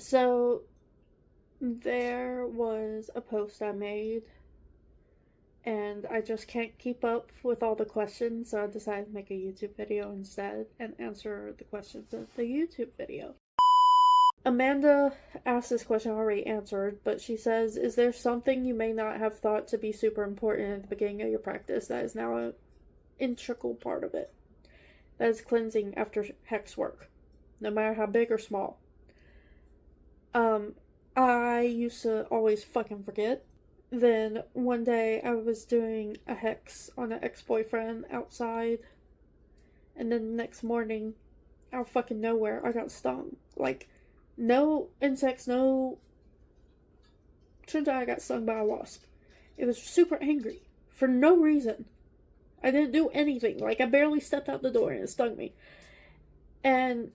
So there was a post I made, and I just can't keep up with all the questions, so I decided to make a YouTube video instead and answer the questions of the YouTube video. Amanda asked this question already answered, but she says, is there something you may not have thought to be super important at the beginning of your practice that is now an integral part of it? That is cleansing after hex work, no matter how big or small. I used to always fucking forget. Then one day I was doing a hex on an ex-boyfriend outside, and then the next morning, out of fucking nowhere, I got stung. Like, no insects, no... Turns out I got stung by a wasp. It was super angry. For no reason. I didn't do anything. Like, I barely stepped out the door and it stung me. And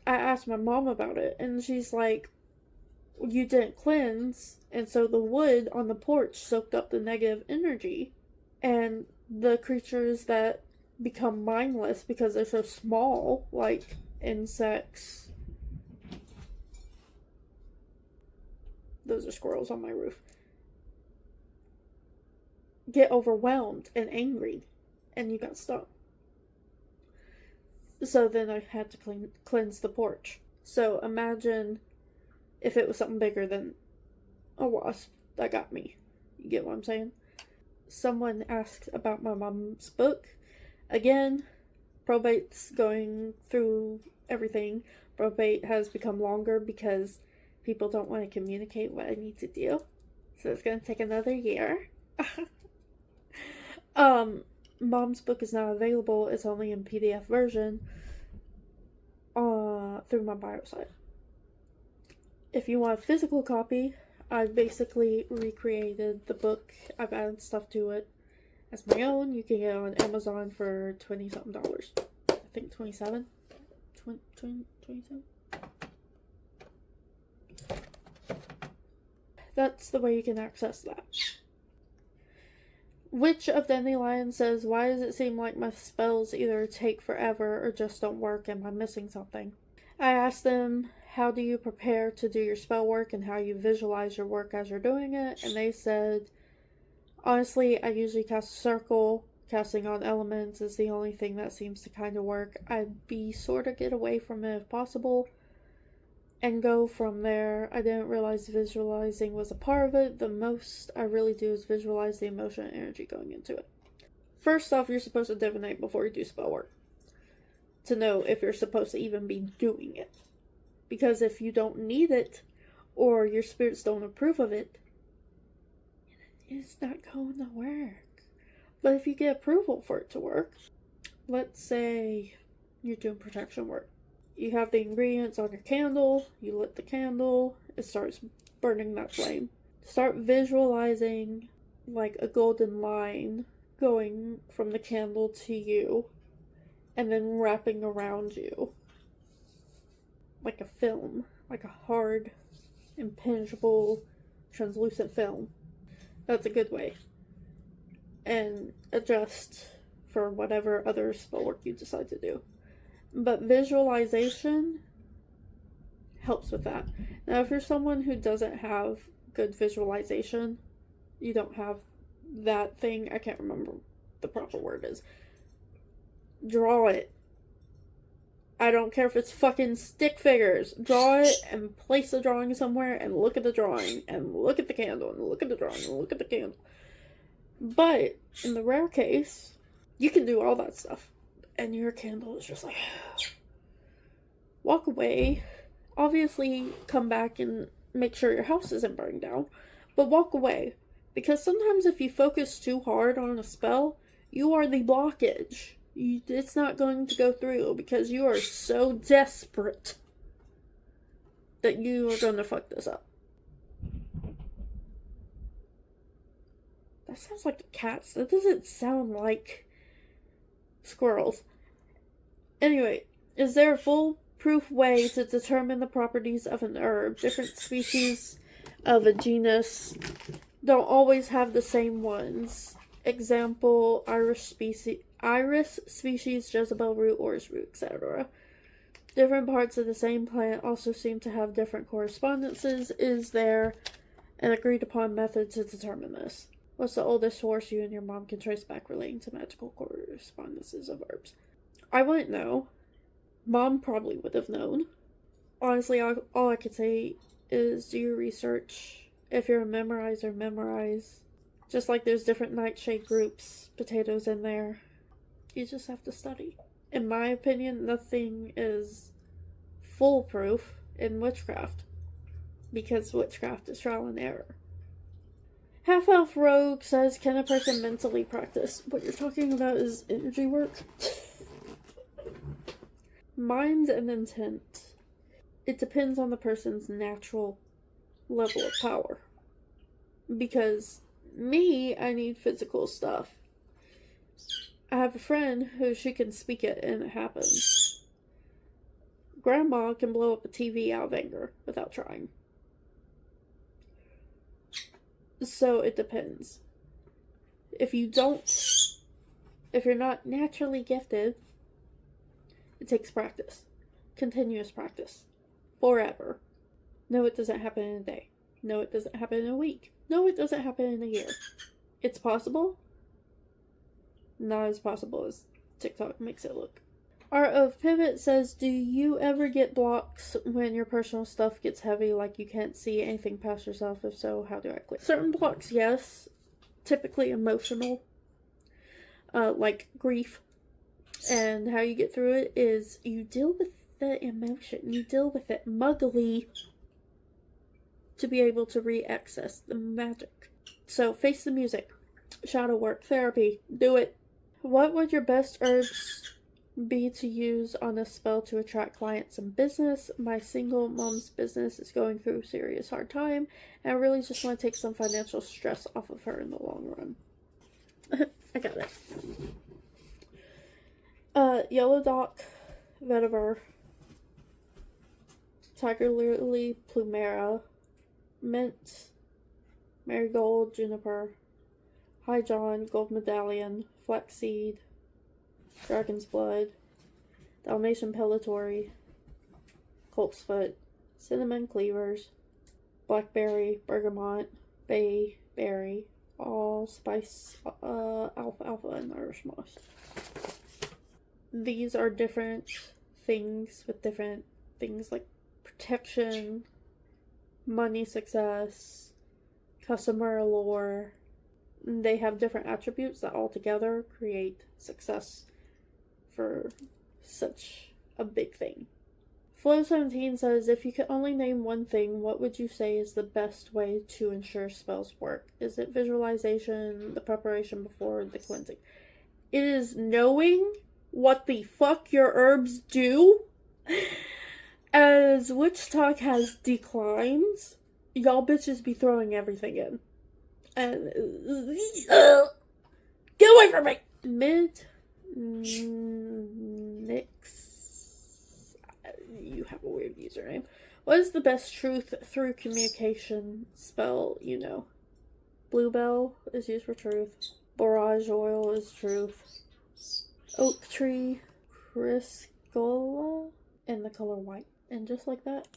I asked my mom about it, and she's like, you didn't cleanse, and so the wood on the porch soaked up the negative energy, and the creatures that become mindless because they're so small, like insects. Those are squirrels on my roof. Get overwhelmed and angry, and you got stung. So then I had to cleanse the porch. So imagine if it was something bigger than a wasp that got me. You get what I'm saying? Someone asked about my mom's book. Again, probate's going through everything. Probate has become longer because people don't want to communicate what I need to do. So it's going to take another year. Mom's book is not available. It's only in PDF version through my bio site. If you want a physical copy, I've basically recreated the book. I've added stuff to it as my own. You can get it on Amazon for $20-something. I think 27. 27. That's the way you can access that. Witch of Dandelion says, why does it seem like my spells either take forever or just don't work? Am I missing something? I asked them, how do you prepare to do your spell work and how you visualize your work as you're doing it? And they said, honestly, I usually cast a circle. Casting on elements is the only thing that seems to kind of work. I'd be sort of get away from it if possible and go from there. I didn't realize visualizing was a part of it. The most I really do is visualize the emotion and energy going into it. First off, you're supposed to divinate before you do spell work to know if you're supposed to even be doing it. Because if you don't need it, or your spirits don't approve of it, it's not going to work. But if you get approval for it to work, let's say you're doing protection work. You have the ingredients on your candle, you lit the candle, it starts burning that flame. Start visualizing like a golden line going from the candle to you, and then wrapping around you. Like a film, like a hard, impenetrable, translucent film. That's a good way. And adjust for whatever other spell work you decide to do. But visualization helps with that. Now, if you're someone who doesn't have good visualization, you don't have that thing, I can't remember the proper word is. Draw it. I don't care if it's fucking stick figures. Draw it and place the drawing somewhere and look at the drawing and look at the candle and look at the drawing and look at the candle. But in the rare case, you can do all that stuff and your candle is just like, walk away. Obviously, come back and make sure your house isn't burned down, but walk away. Because sometimes if you focus too hard on a spell, you are the blockage. It's not going to go through because you are so desperate that you are going to fuck this up. That sounds like cats. That doesn't sound like squirrels. Anyway, is there a foolproof way to determine the properties of an herb? Different species of a genus don't always have the same ones. Example, iris species, Jezebel root, orris root, etc. Different parts of the same plant also seem to have different correspondences. Is there an agreed upon method to determine this? What's the oldest source you and your mom can trace back relating to magical correspondences of herbs? I wouldn't know. Mom probably would have known. Honestly, all I could say is do your research. If you're a memorizer, memorize. Just like there's different nightshade groups, potatoes in there. You just have to study. In my opinion, nothing is foolproof in witchcraft. Because witchcraft is trial and error. Half Elf Rogue says, can a person mentally practice? What you're talking about is energy work. Mind and intent. It depends on the person's natural level of power. Because me, I need physical stuff. I have a friend who she can speak it and it happens. Grandma can blow up a TV out of anger without trying. So it depends. If you're not naturally gifted, it takes practice. Continuous practice. Forever. No, it doesn't happen in a day. No, it doesn't happen in a week. No, it doesn't happen in a year. It's possible. Not as possible as TikTok makes it look. Art of Pivot says, do you ever get blocks when your personal stuff gets heavy, like you can't see anything past yourself? If so, how do I clear? Certain blocks, yes. Typically emotional. Like grief. And how you get through it is you deal with the emotion. You deal with it muggly to be able to re-access the magic. So face the music. Shadow work. Therapy. Do it. What would your best herbs be to use on a spell to attract clients and business? My single mom's business is going through a serious hard time, and I really just want to take some financial stress off of her in the long run. I got it. Yellow Dock, Vetiver, Tiger Lily, Plumera, Mint, Marigold, Juniper, High John, Gold Medallion, Flaxseed, Dragon's Blood, Dalmatian Pellitory, Colt's Foot, Cinnamon Cleavers, Blackberry, Bergamot, Bayberry, Allspice, Alfalfa, and Irish Moss. These are different things with different things like protection, money success, customer allure. They have different attributes that all together create success for such a big thing. Flow17 says, if you could only name one thing, what would you say is the best way to ensure spells work? Is it visualization, the preparation before the cleansing? It is knowing what the fuck your herbs do. As Witch Talk has declined, y'all bitches be throwing everything in. And get away from me! Nix. You have a weird username. What is the best truth through communication spell you know? Bluebell is used for truth. Borage oil is truth. Oak tree, Criscola, and the color white. And just like that,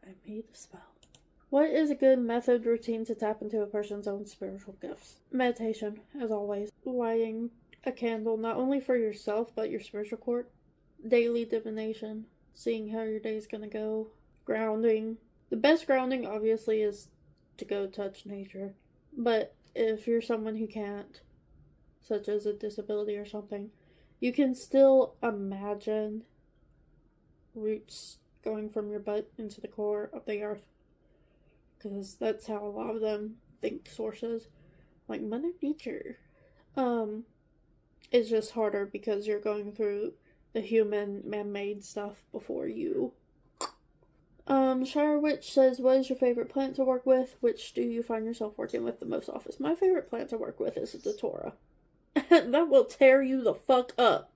I made a spell. What is a good method routine to tap into a person's own spiritual gifts? Meditation, as always. Lighting a candle, not only for yourself, but your spiritual court. Daily divination, seeing how your day's gonna go. Grounding. The best grounding, obviously, is to go touch nature. But if you're someone who can't, such as a disability or something, you can still imagine roots going from your butt into the core of the earth. Because that's how a lot of them think sources. Like Mother Nature. It's just harder because you're going through the human man-made stuff before you. Shire Witch says, what is your favorite plant to work with? Which do you find yourself working with the most often? My favorite plant to work with is the Datura. That will tear you the fuck up.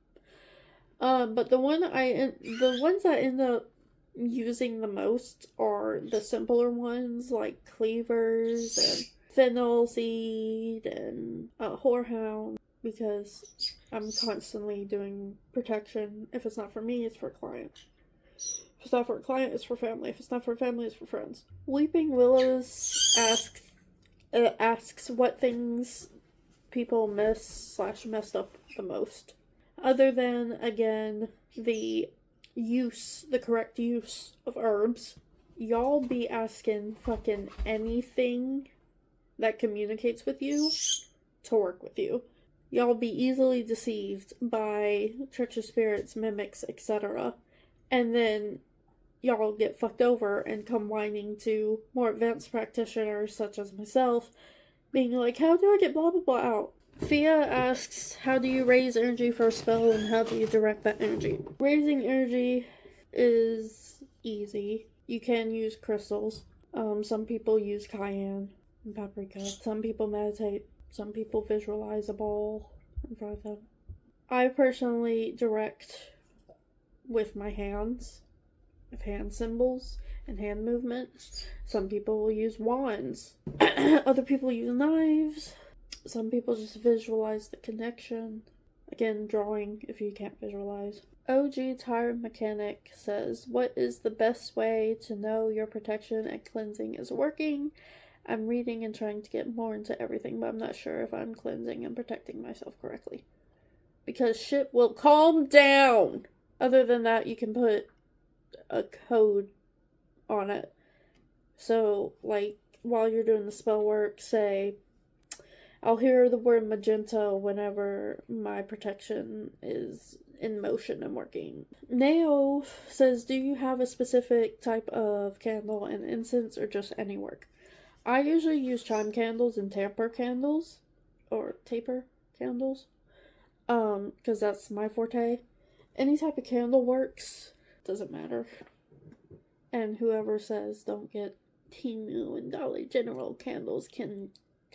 But the ones I end up using the most are the simpler ones, like cleavers and fennel seed and whorehound, because I'm constantly doing protection. If it's not for me, it's for clients. If it's not for a client, it's for family. If it's not for family, it's for friends. Weeping Willows asks what things people messed up the most. Other than, again, the correct use of herbs. Y'all be asking fucking anything that communicates with you to work with you. Y'all be easily deceived by Church of Spirits, mimics, etc. And then y'all get fucked over and come whining to more advanced practitioners such as myself, being like, how do I get blah blah blah out? Fia asks, how do you raise energy for a spell and how do you direct that energy? Raising energy is easy. You can use crystals. Some people use cayenne and paprika. Some people meditate. Some people visualize a ball in front of them. I personally direct with my hands, with hand symbols and hand movements. Some people will use wands. Other people use knives. Some people just visualize the connection. Again, drawing if you can't visualize. OG Tire Mechanic says, what is the best way to know your protection and cleansing is working? I'm reading and trying to get more into everything, but I'm not sure if I'm cleansing and protecting myself correctly. Because shit will calm down! Other than that, you can put a code on it. So, like, while you're doing the spell work, say, I'll hear the word magenta whenever my protection is in motion and working. Nao says, do you have a specific type of candle and incense or just any work? I usually use chime candles and taper candles. Or taper candles. Because that's my forte. Any type of candle works. Doesn't matter. And whoever says don't get Temu and Dollar General candles can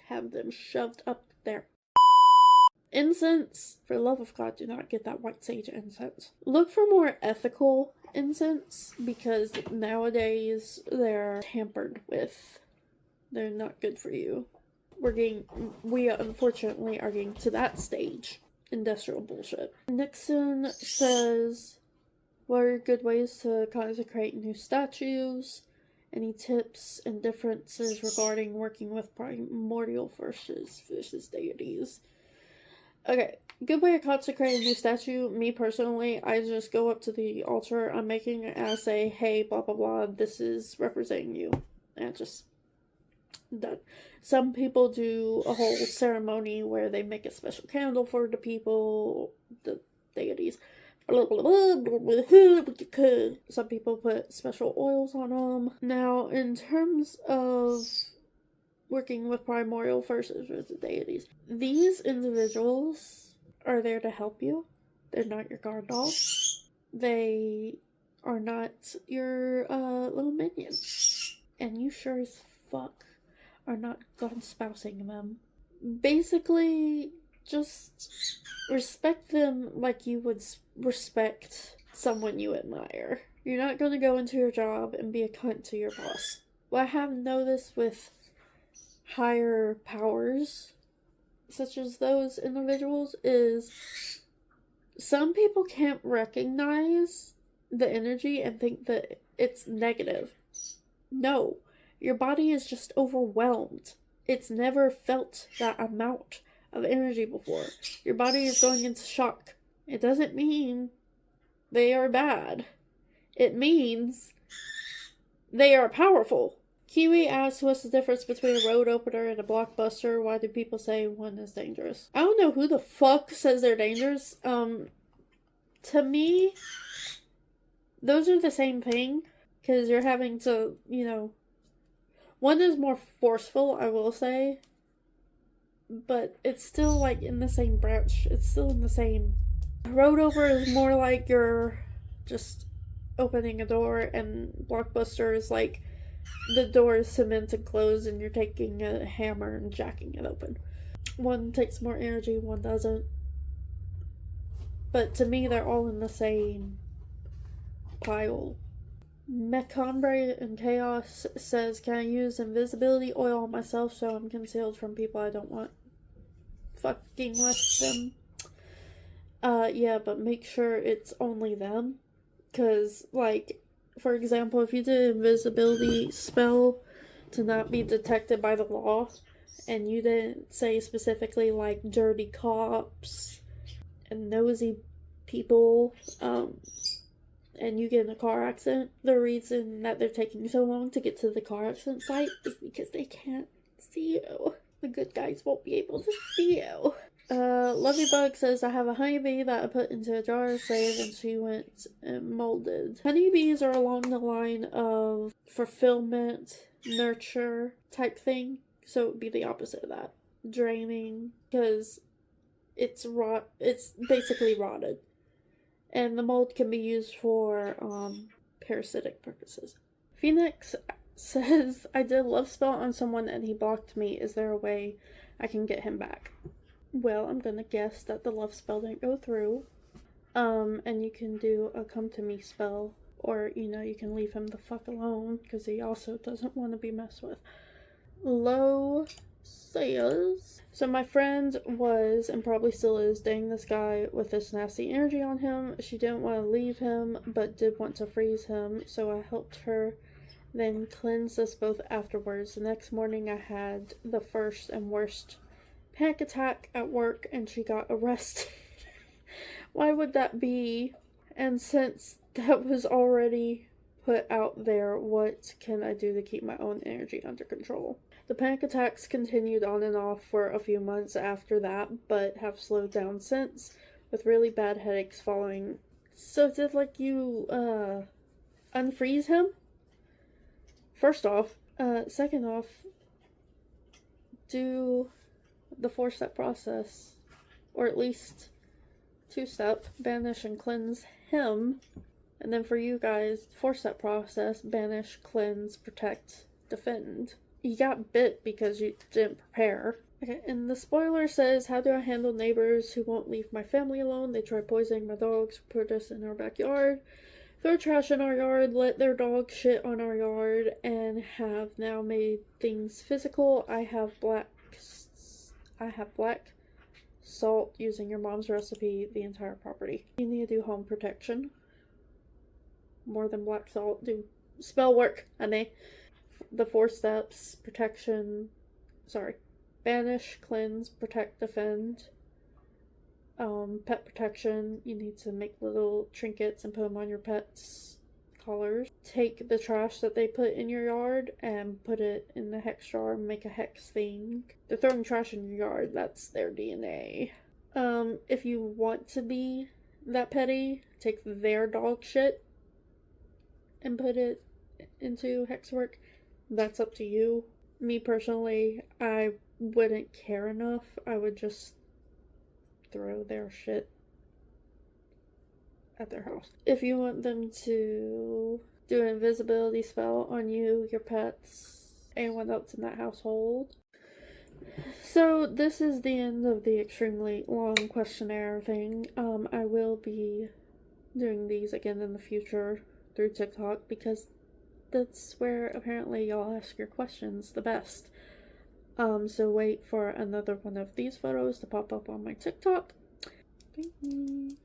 have them shoved up there. Incense, for the love of God, do not get that white sage incense. Look for more ethical incense, because nowadays they're tampered with. They're not good for you. We unfortunately are getting to that stage. Industrial bullshit. Nixon says, what are good ways to consecrate new statues? Any tips and differences regarding working with primordial versus deities? Okay, good way to consecrate a new statue. Me personally, I just go up to the altar I'm making and I say, hey, blah blah blah, this is representing you. And just done. Some people do a whole ceremony where they make a special candle for the people, the deities. Some people put special oils on them. Now, in terms of working with primordial versus deities, these individuals are there to help you. They're not your guard dogs. They are not your little minions. And you sure as fuck are not god spousing them. Basically, just respect them like you would respect someone you admire. You're not going to go into your job and be a cunt to your boss. What I have noticed with higher powers, such as those individuals, is some people can't recognize the energy and think that it's negative. No, your body is just overwhelmed. It's never felt that amount of energy before. Your body is going into shock. It doesn't mean they are bad. It means they are powerful. Kiwi asks, what's the difference between a road opener and a blockbuster? Why do people say one is dangerous? I don't know who the fuck says they're dangerous. To me, those are the same thing. Because you're having to, one is more forceful, I will say. But it's still, like, in the same branch. It's still in the same. Road over is more like you're just opening a door, and blockbuster is like the door is cemented closed and you're taking a hammer and jacking it open. One takes more energy, one doesn't. But to me, they're all in the same pile. Mecombre and Chaos says, can I use invisibility oil on myself so I'm concealed from people I don't want fucking with them? Yeah, but make sure it's only them. Because, like, for example, if you did an invisibility spell to not be detected by the law, and you didn't say specifically, like, dirty cops and nosy people, and you get in a car accident, the reason that they're taking so long to get to the car accident site is because they can't see you. The good guys won't be able to see you. Lovey says, I have a honeybee that I put into a jar of save and she went and molded. Honeybees are along the line of fulfillment, nurture type thing. So it would be the opposite of that. Draining, because it's basically rotted. And the mold can be used for parasitic purposes. Phoenix says, I did a love spell on someone and he blocked me. Is there a way I can get him back? Well, I'm gonna guess that the love spell didn't go through. And you can do a come to me spell. Or, you can leave him the fuck alone, because he also doesn't want to be messed with. Low says, so my friend was, and probably still is, dating this guy with this nasty energy on him. She didn't want to leave him, but did want to freeze him, so I helped her then cleanse us both afterwards. The next morning I had the first and worst panic attack at work, and she got arrested. Why would that be? And since that was already put out there, what can I do to keep my own energy under control? The panic attacks continued on and off for a few months after that, but have slowed down since, with really bad headaches following. So did, you, unfreeze him? First off. Second off, do the 4-step process, or at least 2-step, banish and cleanse him, and then for you guys, 4-step process, banish, cleanse, protect, defend. You got bit because you didn't prepare. Okay, and the spoiler says, how do I handle neighbors who won't leave my family alone? They try poisoning my dogs, put us in our backyard, throw trash in our yard, let their dog shit on our yard, and have now made things physical. I have black salt using your mom's recipe, the entire property. You need to do home protection. More than black salt. Do spell work, honey. The 4 steps, banish, cleanse, protect, defend. Pet protection, you need to make little trinkets and put them on your pets' collars. Take the trash that they put in your yard and put it in the hex jar and make a hex thing. They're throwing trash in your yard, that's their DNA. If you want to be that petty, take their dog shit and put it into hex work. That's up to you. Me personally, I wouldn't care enough. I would just throw their shit at their house. If you want them to do an invisibility spell on you, your pets, anyone else in that household. So this is the end of the extremely long questionnaire thing. I will be doing these again in the future through TikTok, because that's where apparently y'all ask your questions the best. So wait for another one of these photos to pop up on my TikTok. Thank you.